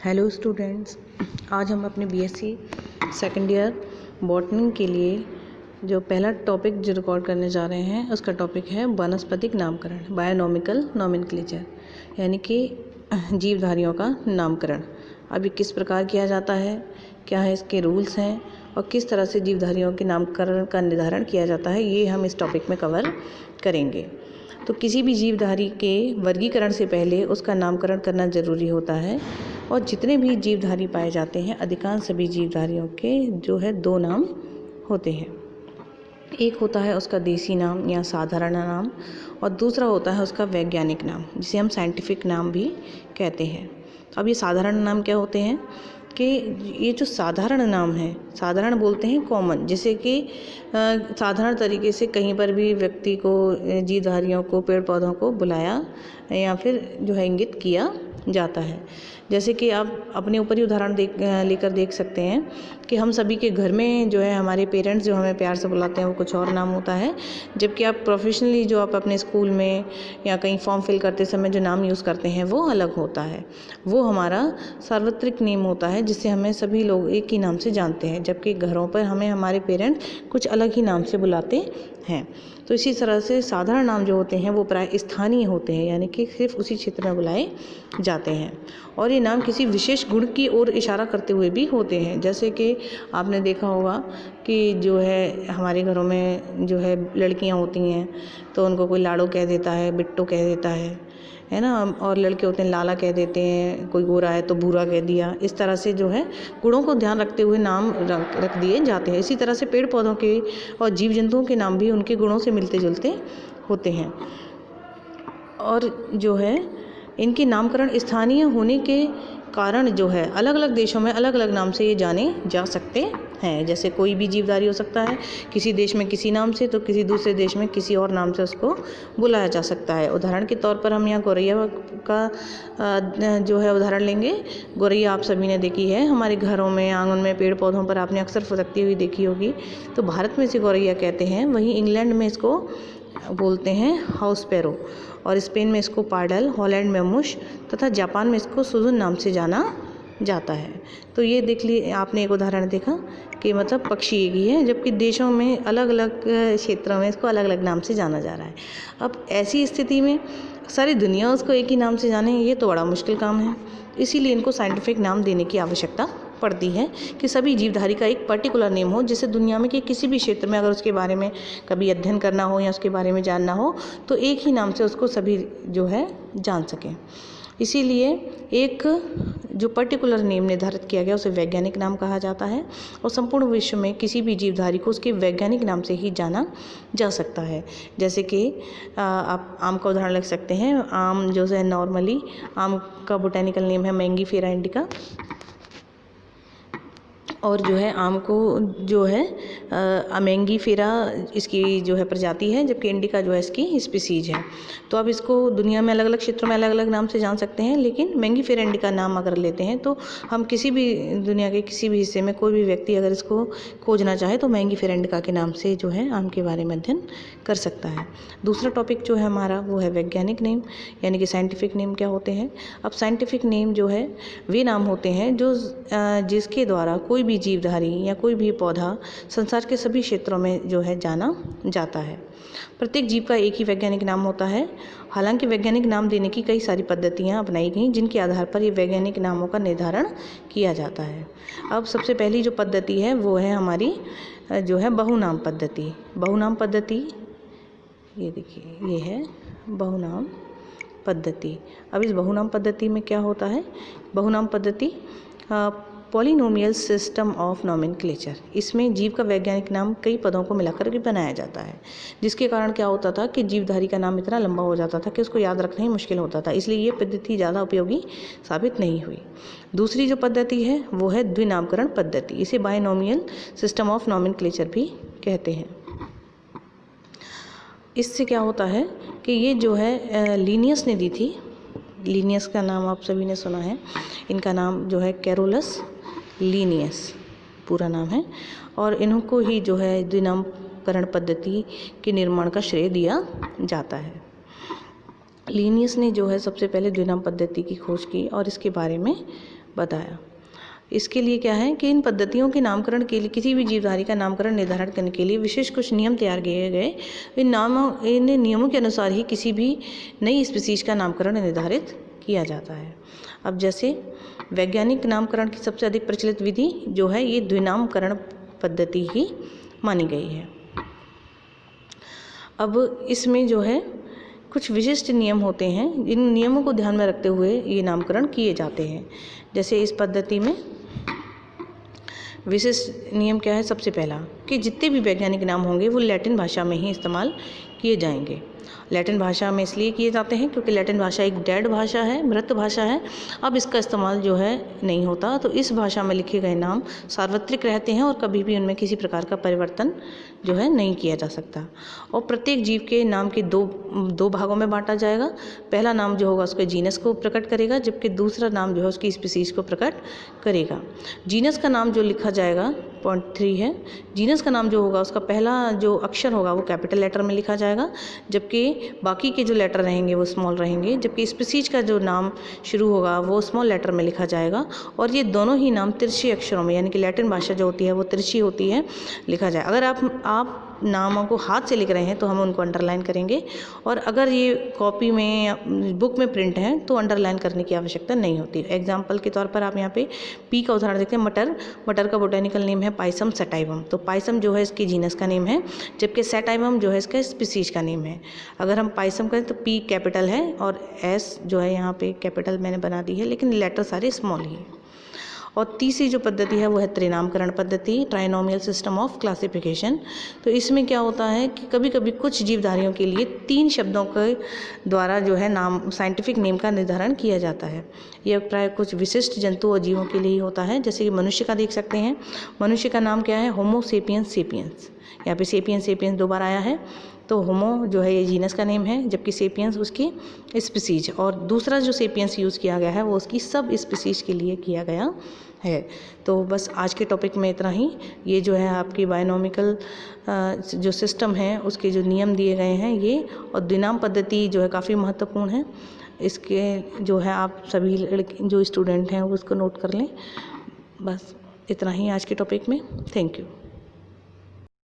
Hello students, आज हम अपने बीएससी सेकेंड ईयर बॉटनी के लिए जो पहला टॉपिक जो रिकॉर्ड करने जा रहे हैं उसका टॉपिक है वानस्पतिक नामकरण, बायोनॉमिकल नॉमेनक्लेचर, यानी कि जीवधारियों का नामकरण। अब ये किस प्रकार किया जाता है, क्या है इसके रूल्स हैं और किस तरह से जीवधारियों के नामकरण का निर्धारण किया जाता है, ये हम इस टॉपिक में कवर करेंगे। तो किसी भी जीवधारी के वर्गीकरण से पहले उसका नामकरण करना ज़रूरी होता है और जितने भी जीवधारी पाए जाते हैं अधिकांश सभी जीवधारियों के जो है दो नाम होते हैं। एक होता है उसका देसी नाम या साधारण नाम और दूसरा होता है उसका वैज्ञानिक नाम, जिसे हम साइंटिफिक नाम भी कहते हैं। अब ये साधारण नाम क्या होते हैं कि ये जो साधारण नाम है, साधारण बोलते हैं कॉमन, जैसे कि साधारण तरीके से कहीं पर भी व्यक्ति को, जीवधारियों को, पेड़ पौधों को बुलाया या फिर जो है इंगित किया जाता है। जैसे कि आप अपने ऊपर ही उदाहरण लेकर देख सकते हैं कि हम सभी के घर में जो है हमारे पेरेंट्स जो हमें प्यार से बुलाते हैं वो कुछ और नाम होता है, जबकि आप प्रोफेशनली जो आप अपने स्कूल में या कहीं फॉर्म फिल करते समय जो नाम यूज़ करते हैं वो अलग होता है। वो हमारा सार्वत्रिक नेम होता है जिससे हमें सभी लोग एक ही नाम से जानते हैं, जबकि घरों पर हमें हमारे पेरेंट्स कुछ अलग ही नाम से बुलाते हैं। तो इसी तरह से साधारण नाम जो होते हैं वो प्राय स्थानीय होते हैं, यानी कि सिर्फ उसी क्षेत्र में बुलाए जाते हैं और ये नाम किसी विशेष गुण की ओर इशारा करते हुए भी होते हैं। जैसे कि आपने देखा होगा कि जो है हमारे घरों में जो है लड़कियां होती हैं तो उनको कोई लाड़ो कह देता है, बिट्टो कह देता है ना, और लड़के होते हैं लाला कह देते हैं, कोई गोरा है तो भूरा कह दिया। इस तरह से जो है गुणों को ध्यान रखते हुए नाम रख दिए जाते हैं। इसी तरह से पेड़ पौधों के और जीव जंतुओं के नाम भी उनके गुणों से मिलते जुलते होते हैं और जो है इनके नामकरण स्थानीय होने के कारण जो है अलग अलग देशों में अलग अलग नाम से ये जाने जा सकते हैं। जैसे कोई भी जीवधारी हो सकता है किसी देश में किसी नाम से, तो किसी दूसरे देश में किसी और नाम से उसको बुलाया जा सकता है। उदाहरण के तौर पर हम यहाँ गौरैया का जो है उदाहरण लेंगे। गौरैया आप सभी ने देखी है, हमारे घरों में, आंगन में, पेड़ पौधों पर आपने अक्सर फुदकती हुई देखी होगी। तो भारत में इसे गौरैया कहते हैं, वहीं इंग्लैंड में इसको बोलते हैं हाउस पैरो और स्पेन में इसको पार्डल, हॉलैंड में मुश तथा जापान में इसको सुजुन नाम से जाना जाता है। तो ये देख लिए आपने एक उदाहरण देखा कि मतलब पक्षी एक ही है, जबकि देशों में अलग अलग क्षेत्रों में इसको अलग अलग नाम से जाना जा रहा है। अब ऐसी स्थिति में सारी दुनिया उसको एक ही नाम से जाने, ये तो बड़ा मुश्किल काम है। इसीलिए इनको साइंटिफिक नाम देने की आवश्यकता पड़ती है कि सभी जीवधारी का एक पर्टिकुलर नेम हो, जिससे दुनिया में कि किसी भी क्षेत्र में अगर उसके बारे में कभी अध्ययन करना हो या उसके बारे में जानना हो तो एक ही नाम से उसको सभी जो है जान सकें। इसीलिए एक जो पर्टिकुलर नेम निर्धारित किया गया उसे वैज्ञानिक नाम कहा जाता है और संपूर्ण विश्व में किसी भी जीवधारी को उसके वैज्ञानिक नाम से ही जाना जा सकता है। जैसे कि आप आम का उदाहरण रख सकते हैं। आम जो है नॉर्मली आम का बोटेनिकल नेम है मैंगीफेरा इंडिका और जो है आम को जो है मैंगीफेरा इसकी जो है प्रजाति है, जबकि इंडिका जो है इसकी स्पीसीज है। तो अब इसको दुनिया में अलग अलग क्षेत्रों में अलग अलग नाम से जान सकते हैं, लेकिन मैंगीफेरा इंडिका नाम अगर लेते हैं तो हम किसी भी दुनिया के किसी भी हिस्से में कोई भी व्यक्ति अगर इसको खोजना चाहे तो मैंगीफेरा इंडिका के नाम से जो है आम के बारे में अध्ययन कर सकता है। दूसरा टॉपिक जो है हमारा वो है वैज्ञानिक नेम, यानी कि साइंटिफिक नेम क्या होते हैं। अब साइंटिफिक नेम जो है वे नाम होते हैं जो जिसके द्वारा कोई भी जीवधारी या कोई भी पौधा संसार के सभी क्षेत्रों में जो है जाना जाता है। प्रत्येक जीव का एक ही वैज्ञानिक नाम होता है। हालांकि वैज्ञानिक नाम देने की कई सारी पद्धतियां अपनाई गई जिनके आधार पर ये वैज्ञानिक नामों का निर्धारण किया जाता है। अब सबसे पहली जो पद्धति है वो है हमारी जो है बहुनाम पद्धति। बहुनाम पद्धति ये देखिए, ये है बहुनाम पद्धति। अब इस बहुनाम पद्धति में क्या होता है, बहुनाम पद्धति पॉलिनोमियल सिस्टम ऑफ नॉमेनक्लेचर। इसमें जीव का वैज्ञानिक नाम कई पदों को मिलाकर के बनाया जाता है, जिसके कारण क्या होता था कि जीवधारी का नाम इतना लंबा हो जाता था कि उसको याद रखना ही मुश्किल होता था। इसलिए ये पद्धति ज़्यादा उपयोगी साबित नहीं हुई। दूसरी जो पद्धति है वो है द्विनामकरण पद्धति। इसे बायनोमियल सिस्टम ऑफ नॉमेनक्लेचर भी कहते हैं। इससे क्या होता है कि ये जो है लीनियस ने दी थी। लीनियस का नाम आप सभी ने सुना है। इनका नाम जो है कैरोलस लीनियस पूरा नाम है और इनको ही जो है द्विनामकरण पद्धति के निर्माण का श्रेय दिया जाता है। लीनियस ने जो है सबसे पहले द्विनाम पद्धति की खोज की और इसके बारे में बताया। इसके लिए क्या है कि इन पद्धतियों के नामकरण के लिए किसी भी जीवधारी का नामकरण निर्धारण करने के लिए विशेष कुछ नियम तैयार किए गए। इन नियमों के अनुसार ही किसी भी नई स्पीसीज का नामकरण निर्धारित किया जाता है। अब जैसे वैज्ञानिक नामकरण की सबसे अधिक प्रचलित विधि जो है ये द्विनामकरण पद्धति ही मानी गई है। अब इसमें जो है कुछ विशिष्ट नियम होते हैं, इन नियमों को ध्यान में रखते हुए ये नामकरण किए जाते हैं। जैसे इस पद्धति में विशिष्ट नियम क्या है, सबसे पहला कि जितने भी वैज्ञानिक नाम होंगे वो लैटिन भाषा में ही इस्तेमाल किए जाएंगे। लैटिन भाषा में इसलिए किए जाते हैं क्योंकि लैटिन भाषा एक डेड भाषा है, मृत भाषा है। अब इसका इस्तेमाल जो है नहीं होता, तो इस भाषा में लिखे गए नाम सार्वत्रिक रहते हैं और कभी भी उनमें किसी प्रकार का परिवर्तन जो है नहीं किया जा सकता। और प्रत्येक जीव के नाम के दो भागों में बांटा जाएगा। पहला नाम जो होगा उसके जीनस को प्रकट करेगा, जबकि दूसरा नाम जो है उसकी स्पीसीज को प्रकट करेगा। जीनस का नाम जो लिखा जाएगा, पॉइंट 3 है, जीनस का नाम जो होगा उसका पहला जो अक्षर होगा वो कैपिटल लेटर में लिखा जाएगा, जबकि बाकी के जो लेटर रहेंगे वो स्मॉल रहेंगे। जबकि स्पीसीज का जो नाम शुरू होगा वो स्मॉल लेटर में लिखा जाएगा। और ये दोनों ही नाम तिरछी अक्षरों में, यानी कि लैटिन भाषा जो होती है वो तिरछी होती है, लिखा जाए। अगर आप नामों को हाथ से लिख रहे हैं तो हम उनको अंडरलाइन करेंगे, और अगर ये कॉपी में या बुक में प्रिंट है तो अंडरलाइन करने की आवश्यकता नहीं होती। एग्जाम्पल के तौर पर आप यहाँ पे पी का उदाहरण देखते हैं, मटर का बोटेनिकल नेम है पाइसम सटाइवम। तो पाइसम जो है इसकी जीनस का नेम है, जबकि सटाइवम जो है इसका स्पीसीज का नेम है। अगर हम पाइसम करें तो पी कैपिटल है और एस जो है यहाँ पे कैपिटल मैंने बना दी है, लेकिन लेटर सारे स्मॉल ही है। और तीसरी जो पद्धति है वो है त्रिनामकरण पद्धति, ट्राइनोमियल सिस्टम ऑफ क्लासिफिकेशन। तो इसमें क्या होता है कि कभी कभी कुछ जीवधारियों के लिए 3 शब्दों के द्वारा जो है नाम, साइंटिफिक नेम का निर्धारण किया जाता है। यह प्राय कुछ विशिष्ट जंतु और जीवों के लिए ही होता है। जैसे कि मनुष्य का देख सकते हैं, मनुष्य का नाम क्या है, होमो सेपियंस सेपियंस। यहाँ पे सेपियंस सेपियंस 2 बार आया है। तो होमो जो है ये जीनस का नेम है, जबकि सेपियंस उसकी स्पीसीज, और दूसरा जो सेपियंस यूज़ किया गया है वो उसकी सब स्पीसीज के लिए किया गया है। तो बस आज के टॉपिक में इतना ही। ये जो है आपकी बायोनॉमिकल जो सिस्टम है उसके जो नियम दिए गए हैं ये, और द्विनाम पद्धति जो है काफ़ी महत्वपूर्ण है। इसके जो है आप सभी जो स्टूडेंट हैं वो उसको नोट कर लें। बस इतना ही आज के टॉपिक में। Thank you.